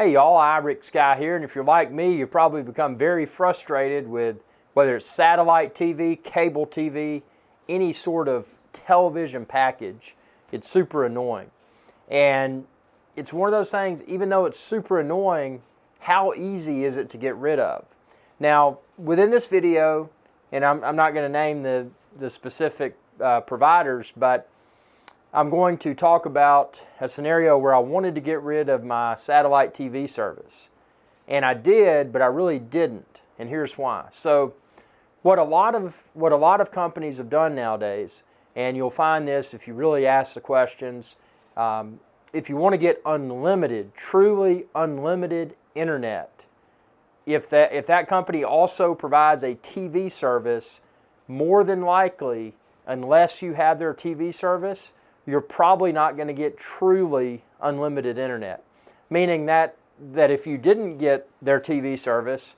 Hey y'all, Iric Sky here, and if you're like me, you've probably become very frustrated with whether it's satellite TV, cable TV, any sort of television package. It's super annoying. And it's one of those things, even though it's super annoying, how easy is it to get rid of? Now, within this video, and I'm not going to name the specific providers, but I'm going to talk about a scenario where I wanted to get rid of my satellite TV service. And I did, but I really didn't. And here's why. So what a lot of companies have done nowadays, and you'll find this if you really ask the questions, if you want to get unlimited, truly unlimited internet, if that company also provides a TV service, more than likely, unless you have their TV service, you're probably not going to get truly unlimited internet. Meaning that if you didn't get their TV service,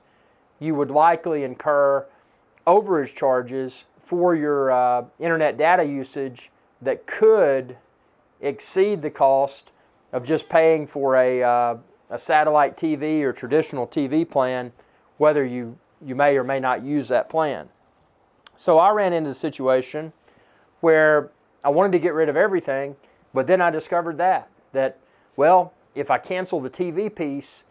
you would likely incur overage charges for your internet data usage that could exceed the cost of just paying for a satellite TV or traditional TV plan, whether you may or may not use that plan. So I ran into the situation where I wanted to get rid of everything, but then I discovered that well, if I cancel the TV piece,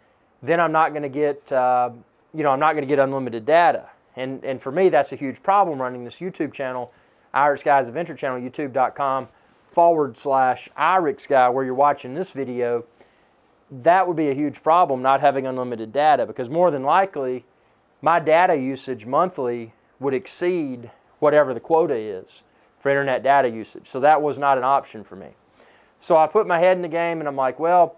then I'm not going to get I'm not going to get unlimited data. And for me, that's a huge problem running this YouTube channel, Iric Sky's Adventure Channel, youtube.com/Iric Sky, where you're watching this video. That would be a huge problem, not having unlimited data, because more than likely, my data usage monthly would exceed whatever the quota is for internet data usage. So that was not an option for me. So I put my head in the game and I'm like, well,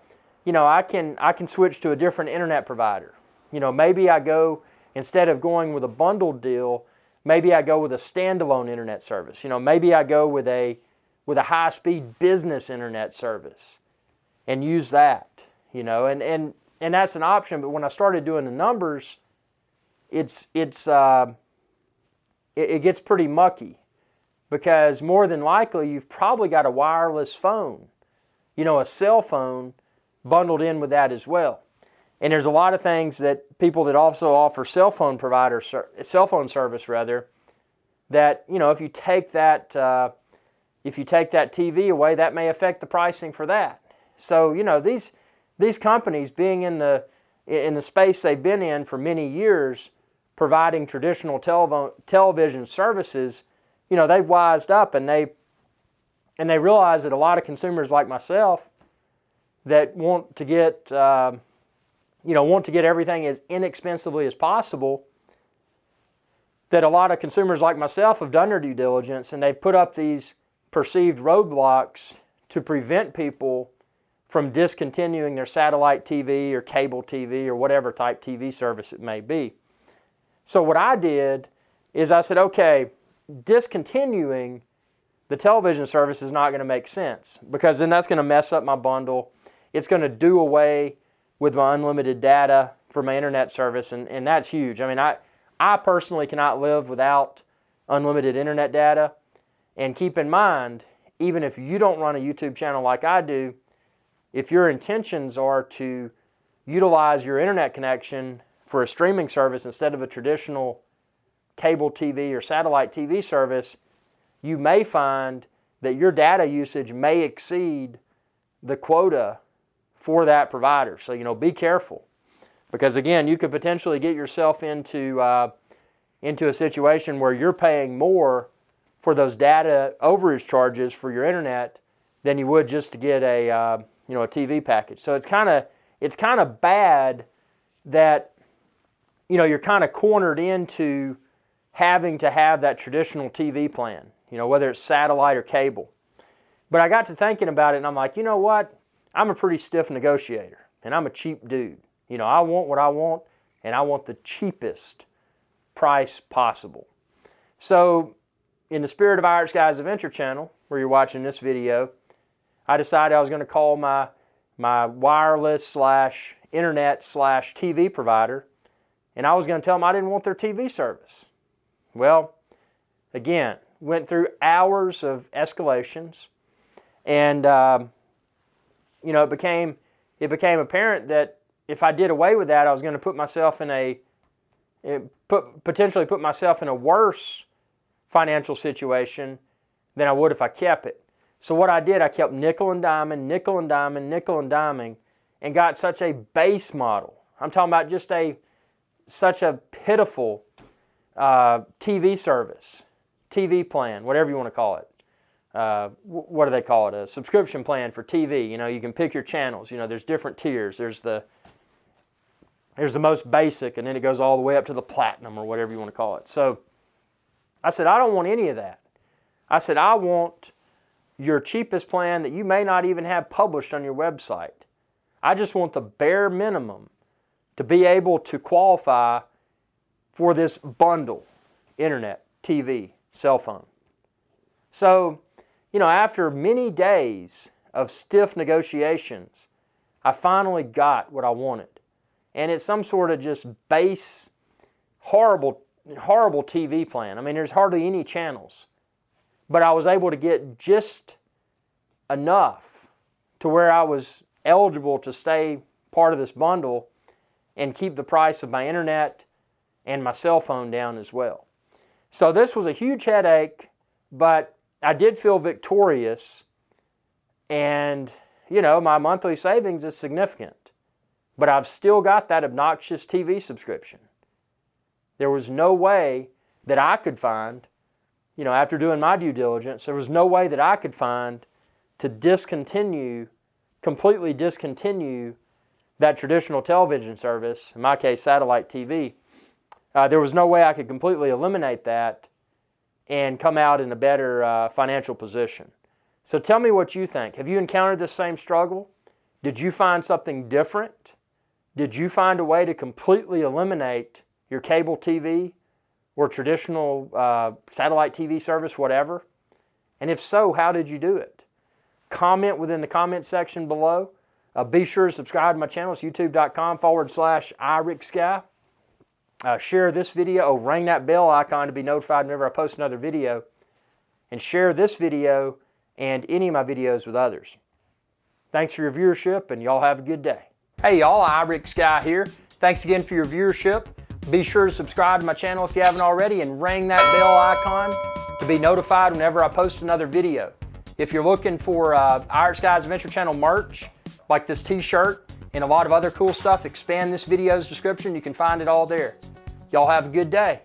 I can switch to a different internet provider. Maybe I go, instead of going with a bundled deal, maybe I go with a standalone internet service. Maybe I go with a high-speed business internet service and use that. And that's an option. But when I started doing the numbers, it gets pretty mucky, because more than likely you've probably got a wireless phone, a cell phone bundled in with that as well. And there's a lot of things that people that also offer cell phone service that if you take that TV away, that may affect the pricing for that. So these companies, being in the space they've been in for many years, providing traditional television services, they've wised up and they realize that a lot of consumers like myself that want to get everything as inexpensively as possible, that a lot of consumers like myself have done their due diligence and they've put up these perceived roadblocks to prevent people from discontinuing their satellite TV or cable TV or whatever type TV service it may be. So what I did is I said, okay, discontinuing the television service is not going to make sense, because then that's going to mess up my bundle. It's going to do away with my unlimited data for my internet service, and that's huge. I mean, I personally cannot live without unlimited internet data. And keep in mind, even if you don't run a YouTube channel like I do, if your intentions are to utilize your internet connection for a streaming service instead of a traditional cable TV or satellite TV service, you may find that your data usage may exceed the quota for that provider. So, be careful, because again, you could potentially get yourself into a situation where you're paying more for those data overage charges for your internet than you would just to get a TV package. So it's kind of bad that you're kind of cornered into having to have that traditional TV plan, whether it's satellite or cable. But I got to thinking about it, and I'm like, you know what? I'm a pretty stiff negotiator, and I'm a cheap dude. I want what I want, and I want the cheapest price possible. So in the spirit of Iric Sky's Adventure Channel, where you're watching this video, I decided I was going to call my wireless/internet/TV provider, and I was going to tell them I didn't want their TV service. Well, again, went through hours of escalations, and it became apparent that if I did away with that, I was going to put myself in potentially put myself in a worse financial situation than I would if I kept it. So what I did, I kept nickel and diming, nickel and diming, nickel and diming, and got such a base model. I'm talking about just such a pitiful TV service, TV plan, whatever you want to call it. What do they call it? A subscription plan for TV. You know, you can pick your channels. You know, there's different tiers. There's the most basic, and then it goes all the way up to the platinum or whatever you want to call it. So I said, I don't want any of that. I said, I want your cheapest plan that you may not even have published on your website. I just want the bare minimum to be able to qualify for this bundle, internet, TV, cell phone. So, you know, after many days of stiff negotiations, I finally got what I wanted. And it's some sort of just base, horrible TV plan. I mean, there's hardly any channels. But I was able to get just enough to where I was eligible to stay part of this bundle and keep the price of my internet and my cell phone down as well. So this was a huge headache, but I did feel victorious. And, you know, my monthly savings is significant. But I've still got that obnoxious TV subscription. There was no way that I could find, you know, after doing my due diligence, there was no way that I could find to completely discontinue that traditional television service, in my case, satellite TV. There was no way I could completely eliminate that and come out in a better financial position. So tell me what you think. Have you encountered this same struggle? Did you find something different? Did you find a way to completely eliminate your cable TV or traditional satellite TV service, whatever? And if so, how did you do it? Comment within the comment section below. Be sure to subscribe to my channel. It's youtube.com/iRickSky. Share this video. Ring that bell icon to be notified whenever I post another video. And share this video and any of my videos with others. Thanks for your viewership, and y'all have a good day. Hey y'all, iRickSky here. Thanks again for your viewership. Be sure to subscribe to my channel if you haven't already and ring that bell icon to be notified whenever I post another video. If you're looking for iRickSky's Adventure Channel merch, like this t-shirt and a lot of other cool stuff, expand this video's description. You can find it all there. Y'all have a good day.